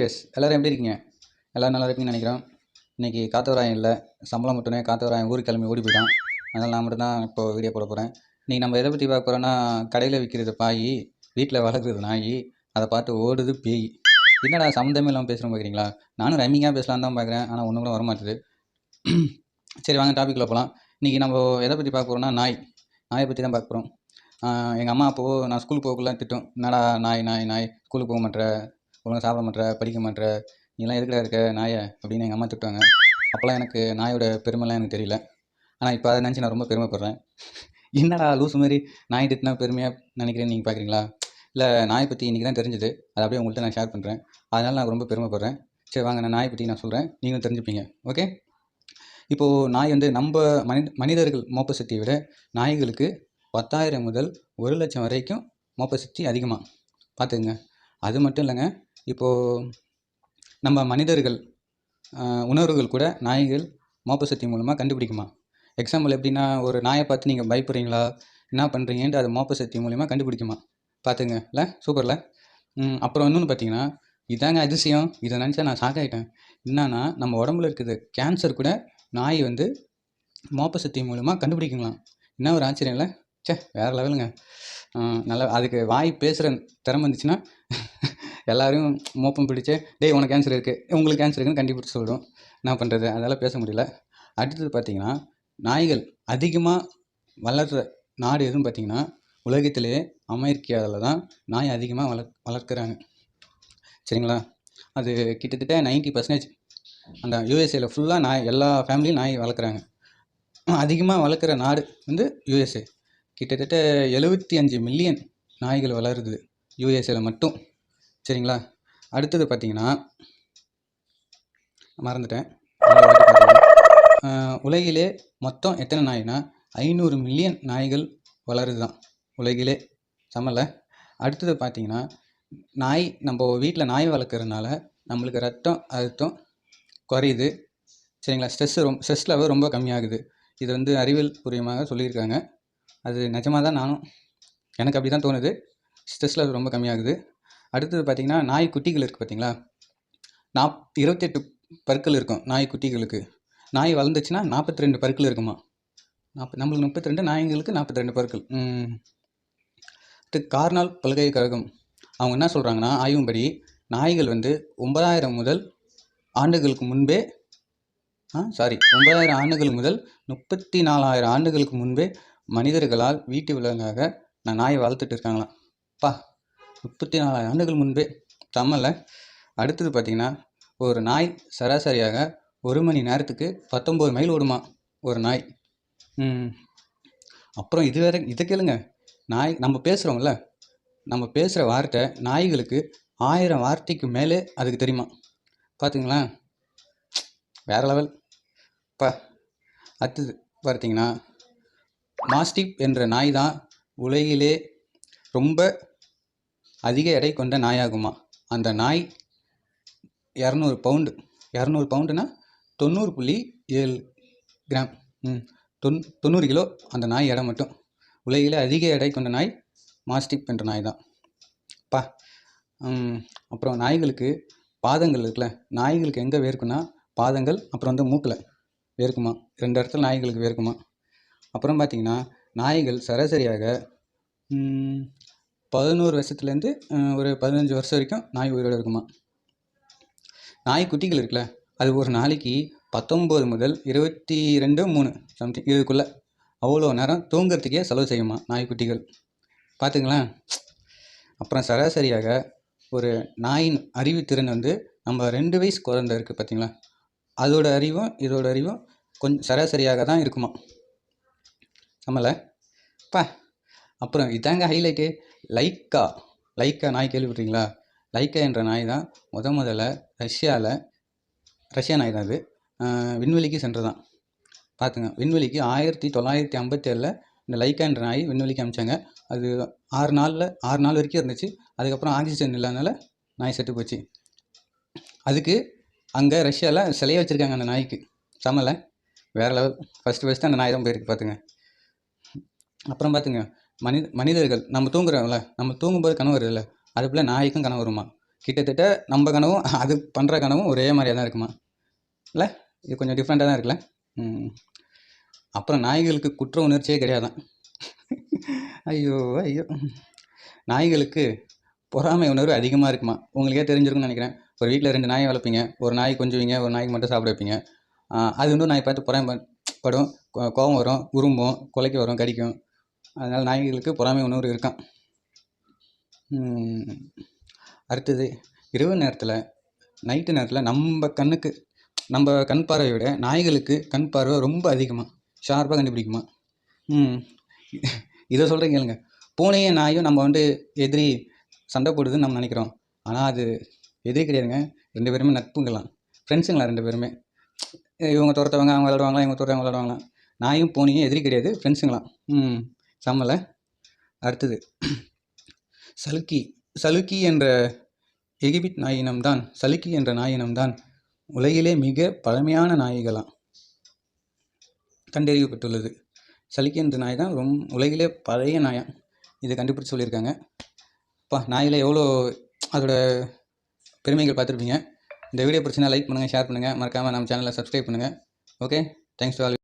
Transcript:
S எல்லோரும் எப்படி இருக்கீங்க? எல்லோரும் நல்லா இருப்பீங்கன்னு நினைக்கிறோம். இன்றைக்கி காத்தவராயன் இல்லை, சம்பளம் மட்டுமே. காத்தவராயன் ஊருக்கு கிளம்பி ஓடி போயிட்டான். அதனால் நான் மட்டும் தான் இப்போது வீடியோ போட போகிறேன். இன்றைக்கி நம்ம எதை பற்றி பார்க்க போகிறோன்னா, கடையில் விற்கிறது பாய், வீட்டில் வளர்க்குறது நாய், அதை பார்த்து ஓடுது பேய். என்னடா சம்மந்தமே இல்லாமல் பேசுகிறோம் பார்க்குறீங்களா? நானும் ரம்மிங்காக பேசலான்னு தான் பார்க்குறேன், ஆனால் ஒன்றும் கூட வரமாட்டுது. சரி வாங்க டாப்பிக்கில் போகலாம். இன்றைக்கி நம்ம எதை பற்றி பார்க்க போகிறோம்னா நாயை பற்றி தான் பார்க்க போகிறோம். எங்கள் அம்மா அப்போது நான் ஸ்கூலுக்கு போகக்குள்ள திட்டம், என்னடா நாய் ஸ்கூலுக்கு போக மாட்டேற, ஒழுங்காக சாப்பிட மாட்டேற, படிக்க மாட்டேற, நீலாம் எதுக்குடா இருக்க நாயை அப்படின்னு எங்கள் அம்மா திட்டுவாங்க. அப்போல்லாம் எனக்கு நாயோட பெருமைலாம் எனக்கு தெரியல. ஆனால் இப்போ அதை நினச்சி நான் ரொம்ப பெருமைப்படுறேன். என்னடா லூஸ் மாதிரி நாய் திட்டினா பெருமையாக நினைக்கிறேன்னு நீங்கள் பார்க்குறீங்களா? இல்லை, நாயை பற்றி இன்றைக்கி தான் தெரிஞ்சுது, அதை அப்படியே உங்கள்கிட்ட நான் ஷேர் பண்ணுறேன். அதனால் நான் ரொம்ப பெருமைப்படுறேன். சரி வாங்க, நான் நாயை பற்றி நான் சொல்கிறேன், நீங்களும் தெரிஞ்சுப்பீங்க. ஓகே, இப்போது நாய் வந்து நம்ம மனிதர்கள் மோப்ப சக்தியை விட நாய்களுக்கு 10,000 முதல் 1,00,000 வரைக்கும் மோப்ப சக்தி அதிகமாக. பார்த்துக்குங்க. அது மட்டும் இல்லைங்க, இப்போது நம்ம மனிதர்கள் உணர்வுகள் கூட நாய்கள் மோப்ப சக்தி மூலமாக கண்டுபிடிக்குமா. எக்ஸாம்பிள் எப்படின்னா, ஒரு நாயை பார்த்து நீங்கள் பயப்படுறீங்களா, என்ன பண்ணுறீங்கன்ட்டு அது மோப்ப சக்தி மூலிமா கண்டுபிடிக்குமா. பார்த்துங்க, இல்லை சூப்பரில். அப்புறம் இன்னொன்று பார்த்தீங்கன்னா, இதாங்க அதிசயம். இதை நினச்சா நான் ஷாக் ஆகிட்டேன். என்னன்னா, நம்ம உடம்புல இருக்குது கேன்சர் கூட நாய் வந்து மோப்ப சக்தி மூலமாக கண்டுபிடிக்குங்களாம். என்ன ஒரு ஆச்சரியம் இல்லை? வேறு லெவலுங்க. நல்லா அதுக்கு வாய் பேசுகிற திறமை இருந்துச்சுன்னா எல்லோரும் மோப்பம் பிடிச்சி, டேய் உனக்கு கேன்சர் இருக்குது, உங்களுக்கு கேன்சர் இருக்குன்னு கண்டுபிடிச்சி சொல்லிடும். என்ன பண்ணுறது, அதெல்லாம் பேச முடியல. அடுத்தது பார்த்திங்கன்னா, நாய்கள் அதிகமாக வளர்கிற நாடு எதுன்னு பார்த்திங்கன்னா, உலகத்திலே அமெரிக்காவில் தான் நாய் அதிகமாக வளர்க்குறாங்க. சரிங்களா? அது கிட்டத்தட்ட 90% அந்த யூஎஸ்ஏயில் ஃபுல்லாக நாய், எல்லா ஃபேமிலியும் நாய் வளர்க்குறாங்க. அதிகமாக வளர்க்குற நாடு வந்து யூஎஸ்ஏ. கிட்டத்தட்ட 75 மில்லியன் நாய்கள் வளருது யூஎஸ்ஏவில் மட்டும். சரிங்களா? அடுத்தது பார்த்திங்கன்னா, மறந்துட்டேன், உலகிலே மொத்தம் எத்தனை நாய்னா 500 மில்லியன் நாய்கள் வளருது தான் உலகிலே. சமல. அடுத்தது பார்த்திங்கன்னா, நாய் நம்ம வீட்டில் நாய் வளர்க்குறதுனால நம்மளுக்கு ரத்தம் அழுத்தம் குறையுது. சரிங்களா? ஸ்ட்ரெஸ் லெவல் ரொம்ப கம்மியாகுது. இது வந்து அறிவியல் பூர்வமாக சொல்லியிருக்காங்க. அது நிஜமாக தான், எனக்கு அப்படி தான் தோணுது. ஸ்ட்ரெஸ் லெவல் ரொம்ப கம்மியாகுது. அடுத்தது பார்த்திங்கன்னா, நாய் குட்டிகள் இருக்குது பார்த்திங்களா, 28 பற்கள் இருக்கும் நாய் குட்டிகளுக்கு. நாய் வளர்ந்துச்சுன்னா 42 பற்கள் இருக்குமா. நம்மளுக்கு 32, நாய்களுக்கு 42 பற்கள். கார்னால் பல்கலைக்கழகம் அவங்க என்ன சொல்கிறாங்கன்னா, ஆய்வும்படி நாய்கள் வந்து 9,000 முதல் ஆண்டுகளுக்கு முன்பே 9,000 ஆண்டுகள் முதல் 34,000 ஆண்டுகளுக்கு முன்பே மனிதர்களால் வீட்டு விலங்காக நாயை வளர்த்துட்டு இருக்காங்களாம். 34,000 ஆண்டுகள் முன்பே. தமிழில். அடுத்தது பார்த்திங்கன்னா, ஒரு நாய் சராசரியாக 1 மணி நேரத்துக்கு 19 மைல் ஓடுமா ஒரு நாய். அப்புறம் இதை கேளுங்க, நாய் நம்ம பேசுகிறோம்ல, நம்ம பேசுகிற வார்த்தை நாய்களுக்கு 1000 வார்த்தைக்கு மேலே அதுக்கு தெரியுமா. பார்த்துங்களா, வேறு லெவல். அடுத்தது பார்த்திங்கன்னா, மாஸ்டிப் என்ற நாய் தான் உலகிலே ரொம்ப அதிக எடை கொண்ட நாயாகுமா. அந்த நாய் 200 பவுண்டு. 200 பவுண்டுனா 90.7 கிராம். 90 கிலோ அந்த நாய் எடை மட்டும். உலகிலே அதிக எடை கொண்ட நாய் மாஸ்டிப் என்ற நாய் தான். அப்புறம் நாய்களுக்கு பாதங்கள் இருக்குல்ல, நாய்களுக்கு எங்கே வேர்க்குன்னா பாதங்கள், அப்புறம் வந்து மூக்கில் வேர்க்குமா. 2 இடத்துல நாய்களுக்கு வேர்க்குமா. அப்புறம் பார்த்திங்கன்னா, நாய்கள் சராசரியாக 11 வருஷத்துலேருந்து ஒரு 15 வருஷம் வரைக்கும் நாய் உயிரோடு இருக்குமா. நாய் குட்டிகள் இருக்குல்ல, அது ஒரு நாளைக்கு 19 முதல் 22-3 சம்திங் இதுக்குள்ளே அவ்வளோ நேரம் தூங்குறதுக்கே செலவு செய்யுமா நாய்க்குட்டிகள். பார்த்துங்களேன். அப்புறம் சராசரியாக ஒரு நாயின் அறிவுத்திறன் வந்து நம்ம 2 வயசு குழந்தை இருக்குது பார்த்திங்களா, அதோட அறிவும் இதோட அறிவும் கொஞ்சம் சராசரியாக தான் இருக்குமா. நம்மள அப்புறம் இதாங்க ஹைலைட்டு. லைக்கா நாய் கேள்விப்பட்டீங்களா? லைக்கா என்ற நாய் தான் முதல்ல ரஷ்யா நாய் தான் அது விண்வெளிக்கு சென்றதான். பார்த்துங்க, விண்வெளிக்கு 1957 இந்த லைக்கா என்ற நாய் விண்வெளிக்கு அனுப்பிச்சாங்க. அது 6 நாள் வரைக்கும் இருந்துச்சு. அதுக்கப்புறம் ஆக்சிஜன் இல்லாதனால நாய் செத்து போச்சு. அதுக்கு அங்கே ரஷ்யாவில் சிலையை வச்சுருக்காங்க அந்த நாய்க்கு. சமல, வேறு லெவல். ஃபஸ்ட்டு அந்த நாய் தான் போயிருக்கு பார்த்துங்க. அப்புறம் பார்த்துங்க, மனிதர்கள் நம்ம தூங்குறோம்ல, நம்ம தூங்கும்போது கனவு வருதுல்ல, அது போல் நாய்க்கும் கனவு வருமா. கிட்டத்தட்ட நம்ம கனவும் அது பண்ணுற கனவும் ஒரே மாதிரியாக தான் இருக்குமா? இல்லை, இது கொஞ்சம் டிஃப்ரெண்ட்டாக தான் இருக்குல்ல. அப்புறம் நாய்களுக்கு குற்ற உணர்ச்சியே கிடையாதான். ஐயோ ஐயோ. நாய்களுக்கு பொறாமை உணர்வு அதிகமாக இருக்குமா? உங்களுக்கே தெரிஞ்சிருக்குன்னு நினைக்கிறேன். ஒரு வீட்டில் 2 நாயை வளர்ப்பீங்க. ஒரு நாய் கொஞ்சுவீங்க, ஒரு நாய்க்கு மட்டும் சாப்பிட வைப்பீங்க. அது இன்னொரு நாய் பார்த்து பொறாமைப்படும், கோபம் வரும், உருமும், கொலைக்கு வரும், கடிக்கும். அதனால் நாய்களுக்கு பொறாமை உணர்வு இருக்காம். அடுத்தது, இரவு நேரத்தில், நைட்டு நேரத்தில் நம்ம கண் பார்வையை விட நாய்களுக்கு கண் பார்வை ரொம்ப அதிகமாக ஷார்ப்பாக கண்டுபிடிக்குமா? இதை சொல்கிறேன் கேளுங்க. பூனையும் நாயும் நம்ம எதிரி சண்டை போடுதுன்னு நம்ம நினைக்கிறோம். ஆனால் அது எதிரி கிடையாதுங்க. 2 பேருமே நட்புங்களாம், ஃப்ரெண்ட்ஸுங்களா 2 பேருமே. இவங்க துரத்தவங்க அவங்க விளாடுவாங்களா, இவங்க துரத்தவங்க விளாடுவாங்களாம். நாயும் பூனையும் எதிரி கிடையாது, ஃப்ரெண்ட்ஸுங்களாம். செம்மலை. அடுத்தது, சலுக்கி என்ற எகிப்ட் நாயினம்தான் உலகிலே மிக பழமையான நாய்களாம் கண்டறியப்பட்டுள்ளது. சலுக்கி என்ற நாய் தான் உலகிலே பழைய நாயாக இதை கண்டுபிடிச்சி சொல்லியிருக்காங்க. நாயில் எவ்வளோ அதோட பெருமைகள் பார்த்துருப்பீங்க. இந்த வீடியோ பிடிச்சினா லைக் பண்ணுங்கள், ஷேர் பண்ணுங்கள், மறக்காமல் நம்ம சேனலை சப்ஸ்கிரைப் பண்ணுங்கள். Okay, thanks to all.